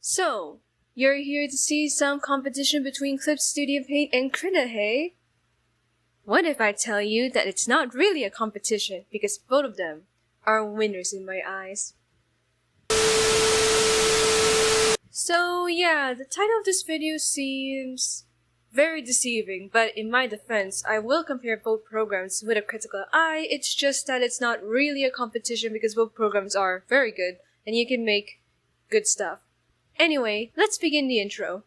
So, you're here to see some competition between Clip Studio Paint and Krita, hey? What if I tell you that it's not really a competition because both of them are winners in my eyes? So yeah, the title of this video seems very deceiving, but in my defense, I will compare both programs with a critical eye. It's just that it's not really a competition because both programs are very good and you can make good stuff. Anyway, let's begin the intro.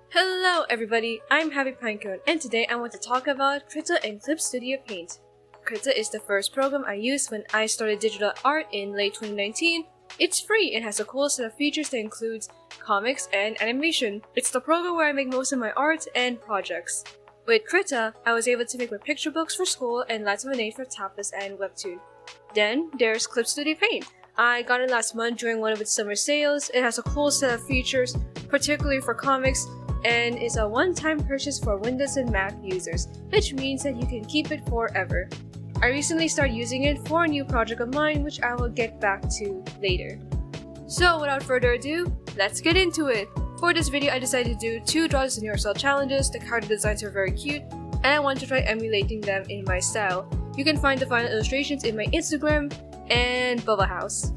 Hello everybody, I'm Happy Pinecone, and today I want to talk about Krita and Clip Studio Paint. Krita is the first program I used when I started digital art in late 2019. It's free and has a cool set of features that includes comics and animation. It's the program where I make most of my art and projects. With Krita, I was able to make my picture books for school and Lights of an Age for Tapas and Webtoon. Then there's Clip Studio Paint. I got it last month during one of its summer sales. It has a cool set of features, particularly for comics, and is a one-time purchase for Windows and Mac users, which means that you can keep it forever. I recently started using it for a new project of mine, which I will get back to later. So without further ado, let's get into it! For this video, I decided to do 2 Draw This Universal challenges. The character designs are very cute, and I want to try emulating them in my style. You can find the final illustrations in my Instagram and Bubba House.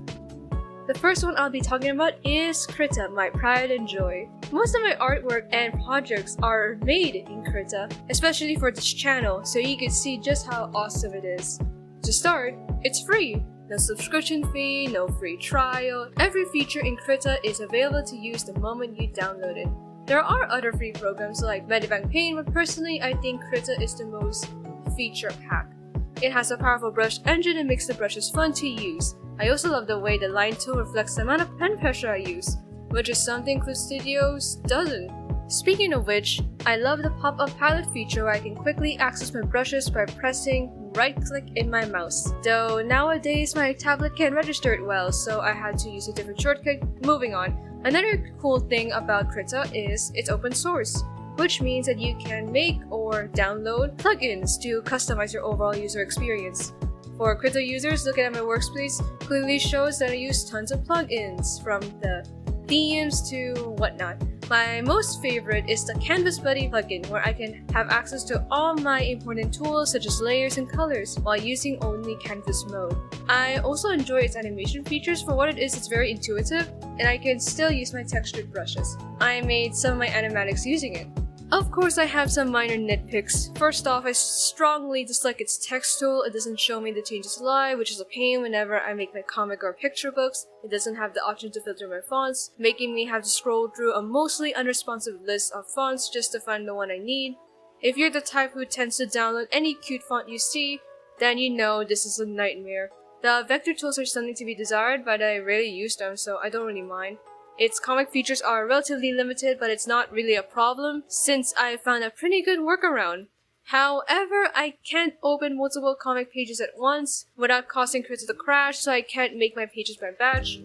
The first one I'll be talking about is Krita, my pride and joy. Most of my artwork and projects are made in Krita, especially for this channel, so you can see just how awesome it is. To start, it's free. No subscription fee, no free trial. Every feature in Krita is available to use the moment you download it. There are other free programs like Medibank Paint, but personally I think Krita is the most feature-packed. It has a powerful brush engine and makes the brushes fun to use. I also love the way the line tool reflects the amount of pen pressure I use, which is something Clip Studios doesn't. Speaking of which, I love the pop-up palette feature where I can quickly access my brushes by pressing right-click in my mouse. Though nowadays my tablet can't register it well, so I had to use a different shortcut. Moving on. Another cool thing about Krita is it's open source, which means that you can make or download plugins to customize your overall user experience. For Krita users, looking at my workspace clearly shows that I use tons of plugins, from the themes to whatnot. My most favorite is the Canvas Buddy plugin, where I can have access to all my important tools such as layers and colors while using only Canvas mode. I also enjoy its animation features. For what it is, it's very intuitive, and I can still use my textured brushes. I made some of my animatics using it. Of course, I have some minor nitpicks. First off, I strongly dislike its text tool. It doesn't show me the changes live, which is a pain whenever I make my comic or picture books. It doesn't have the option to filter my fonts, making me have to scroll through a mostly unresponsive list of fonts just to find the one I need. If you're the type who tends to download any cute font you see, then you know this is a nightmare. The vector tools are something to be desired, but I rarely use them, so I don't really mind. Its comic features are relatively limited, but it's not really a problem since I found a pretty good workaround. However, I can't open multiple comic pages at once without causing Krita to crash, so I can't make my pages by batch.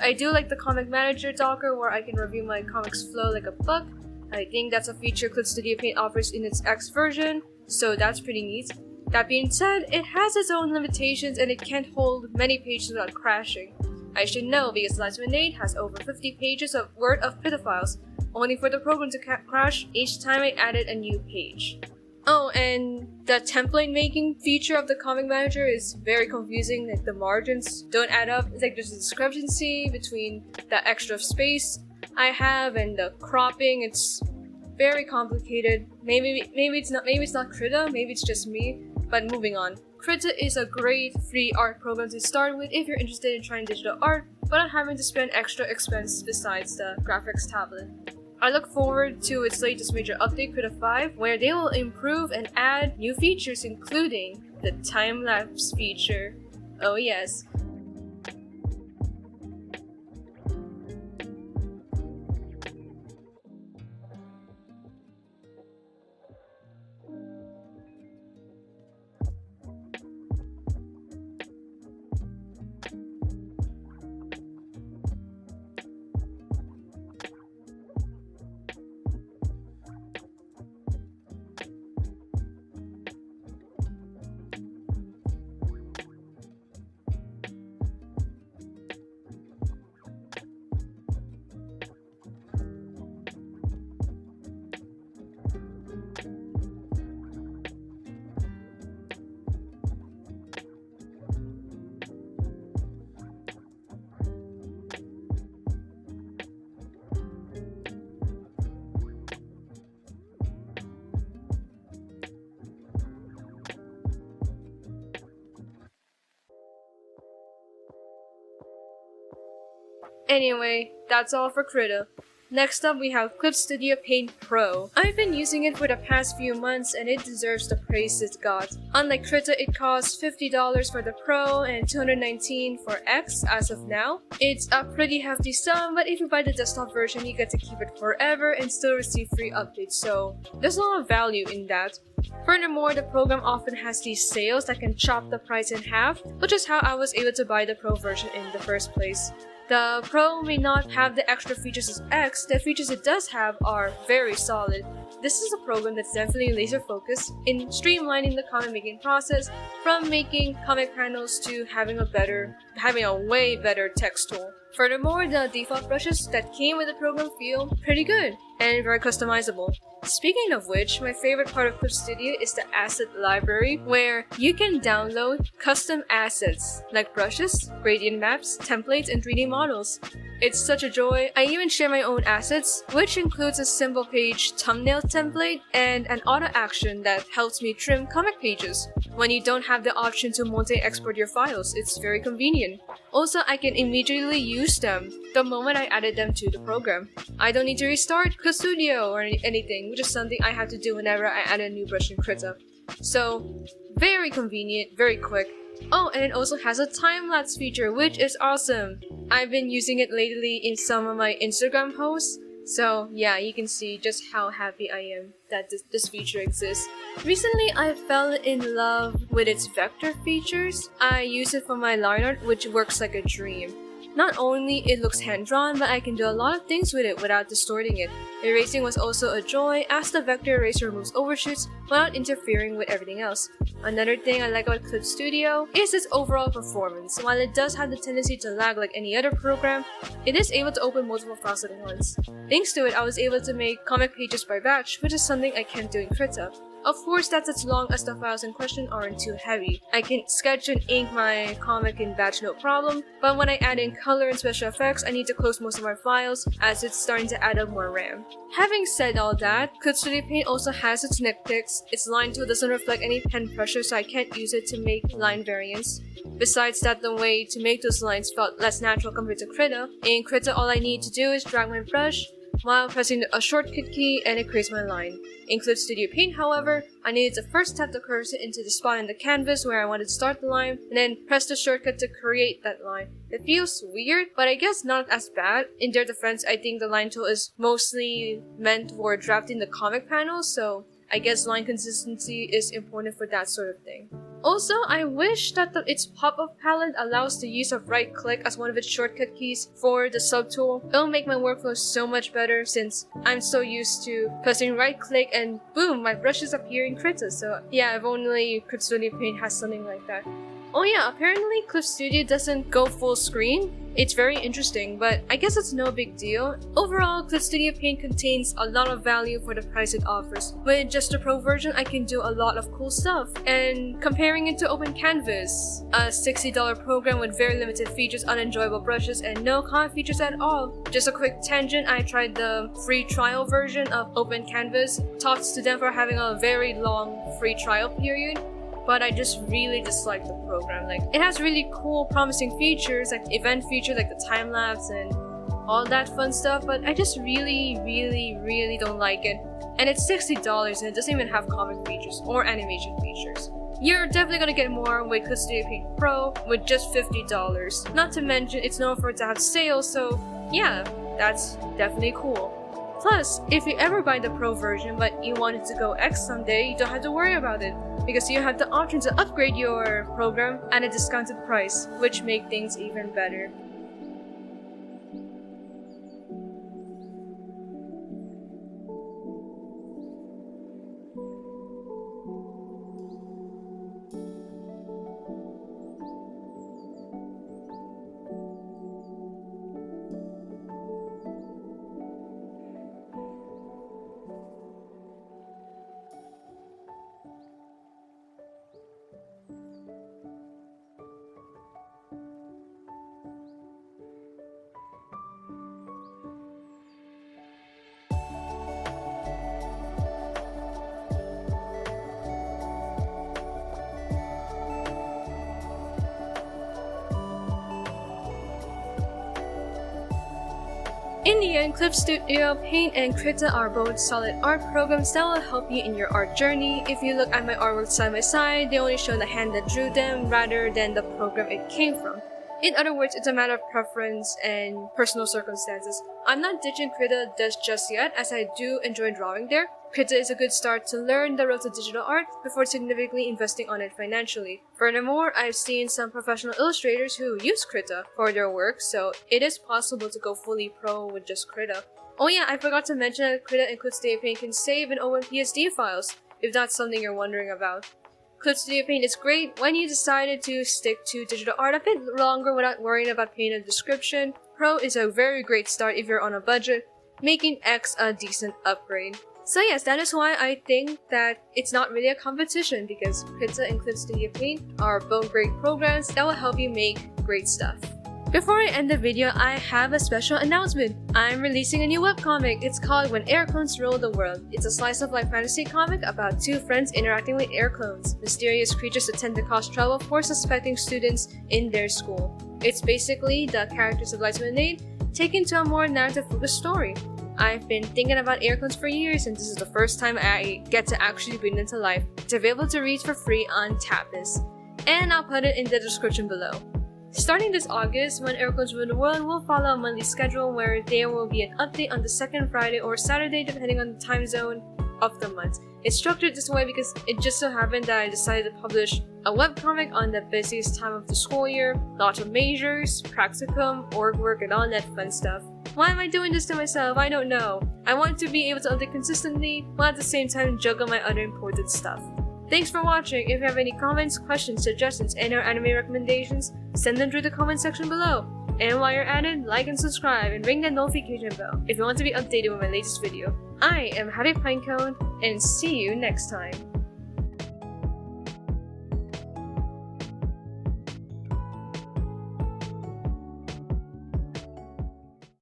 I do like the Comic Manager Docker where I can review my comics flow like a book. I think that's a feature Clip Studio Paint offers in its X version, so that's pretty neat. That being said, it has its own limitations and it can't hold many pages without crashing. I should know because Lights of an Age has over 50 pages worth of Krita files, only for the program to crash each time I added a new page. Oh, and the template making feature of the Comic Manager is very confusing. Like, the margins don't add up. It's like there's a discrepancy between the extra space I have and the cropping. It's very complicated. Maybe it's not Krita, maybe it's just me. But moving on. Krita is a great free art program to start with if you're interested in trying digital art, but not having to spend extra expense besides the graphics tablet. I look forward to its latest major update, Krita 5, where they will improve and add new features including the time-lapse feature. Oh yes. Anyway, that's all for Krita. Next up, we have Clip Studio Paint Pro. I've been using it for the past few months and it deserves the praise it got. Unlike Krita, it costs $50 for the Pro and $219 for X as of now. It's a pretty hefty sum, but if you buy the desktop version, you get to keep it forever and still receive free updates, so there's a lot of value in that. Furthermore, the program often has these sales that can chop the price in half, which is how I was able to buy the Pro version in the first place. The Pro may not have the extra features as X, the features it does have are very solid. This is a program that's definitely laser focused in streamlining the comic making process, from making comic panels to having a way better text tool. Furthermore, the default brushes that came with the program feel pretty good and very customizable. Speaking of which, my favorite part of Clip Studio is the asset library, where you can download custom assets like brushes, gradient maps, templates, and 3D models. It's such a joy. I even share my own assets, which includes a simple page thumbnail template and an auto action that helps me trim comic pages. When you don't have the option to multi-export your files, it's very convenient. Also, I can immediately use them the moment I added them to the program. I don't need to restart Clip Studio or anything, which is something I have to do whenever I add a new brush in Krita. So, very convenient, very quick. Oh, and it also has a time-lapse feature, which is awesome. I've been using it lately in some of my Instagram posts, so yeah, you can see just how happy I am that this feature exists. Recently, I fell in love with its vector features. I use it for my line art, which works like a dream. Not only it looks hand-drawn, but I can do a lot of things with it without distorting it. Erasing was also a joy, as the vector eraser removes overshoots without interfering with everything else. Another thing I like about Clip Studio is its overall performance. While it does have the tendency to lag like any other program, it is able to open multiple files at once. Thanks to it, I was able to make comic pages by batch, which is something I can't do in Krita. Of course, that's as long as the files in question aren't too heavy. I can sketch and ink my comic in batch no problem, but when I add in color and special effects, I need to close most of my files as it's starting to add up more RAM. Having said all that, Clip Studio Paint also has its nitpicks. Its line tool doesn't reflect any pen pressure, so I can't use it to make line variants. Besides that, the way to make those lines felt less natural compared to Krita. In Krita, all I need to do is drag my brush while pressing a shortcut key and it creates my line. In Clip Studio Paint, however, I needed to first tap the cursor into the spot in the canvas where I wanted to start the line, and then press the shortcut to create that line. It feels weird, but I guess not as bad. In their defense, I think the line tool is mostly meant for drafting the comic panels, so I guess line consistency is important for that sort of thing. Also, I wish that its pop-up palette allows the use of right-click as one of its shortcut keys for the subtool. It'll make my workflow so much better since I'm so used to pressing right-click and boom, my brushes appear in Krita. So yeah, if only Clip Studio Paint has something like that. Oh yeah, apparently Clip Studio doesn't go full screen. It's very interesting, but I guess it's no big deal. Overall, Clip Studio Paint contains a lot of value for the price it offers. With just the Pro version, I can do a lot of cool stuff. And comparing it to Open Canvas, a $60 program with very limited features, unenjoyable brushes, and no comic features at all. Just a quick tangent, I tried the free trial version of Open Canvas. Talks to them for having a very long free trial period. But I just really dislike the program. Like, it has really cool, promising features, like event features like the time lapse and all that fun stuff, but I just really don't like it. And it's $60 and it doesn't even have comic features or animation features. You're definitely gonna get more with Clip Studio Paint Pro with just $50. Not to mention, it's known for it to have sales, so yeah, that's definitely cool. Plus, if you ever buy the Pro version but you want it to go X someday, you don't have to worry about it, because you have the option to upgrade your program at a discounted price, which make things even better. In the end, Clip Studio Paint and Krita are both solid art programs that will help you in your art journey. If you look at my artwork side by side, they only show the hand that drew them rather than the program it came from. In other words, it's a matter of preference and personal circumstances. I'm not ditching Krita just yet, as I do enjoy drawing there. Krita is a good start to learn the ropes of digital art before significantly investing on it financially. Furthermore, I've seen some professional illustrators who use Krita for their work, so it is possible to go fully pro with just Krita. Oh yeah, I forgot to mention that Krita and Clip Studio Paint can save and open PSD files, if that's something you're wondering about. Clip Studio Paint is great when you decided to stick to digital art a bit longer without worrying about paint and description. Pro is a very great start if you're on a budget, making X a decent upgrade. So yes, that is why I think that it's not really a competition, because Krita and Clip Studio Paint are both great programs that will help you make great stuff. Before I end the video, I have a special announcement. I'm releasing a new webcomic. It's called When Air Clones Rule the World. It's a slice-of-life fantasy comic about two friends interacting with air clones. Mysterious creatures attempt to cause trouble for suspecting students in their school. It's basically the characters of Lights Lemonade taken to a more narrative-focused story. I've been thinking about air clones for years, and this is the first time I get to actually bring them to life. It's available to read for free on Tapas, and I'll put it in the description below. Starting this August, When Air Clones Rule the World will follow a monthly schedule where there will be an update on the second Friday or Saturday depending on the time zone of the month. It's structured this way because it just so happened that I decided to publish a webcomic on the busiest time of the school year, lots of majors, practicum, org work, and all that fun stuff. Why am I doing this to myself? I don't know. I want to be able to update consistently while at the same time juggle my other important stuff. Thanks for watching. If you have any comments, questions, suggestions, and/or anime recommendations, send them through the comment section below. And while you're at it, like and subscribe and ring that notification bell if you want to be updated with my latest video. I am Happy Pinecone, and see you next time.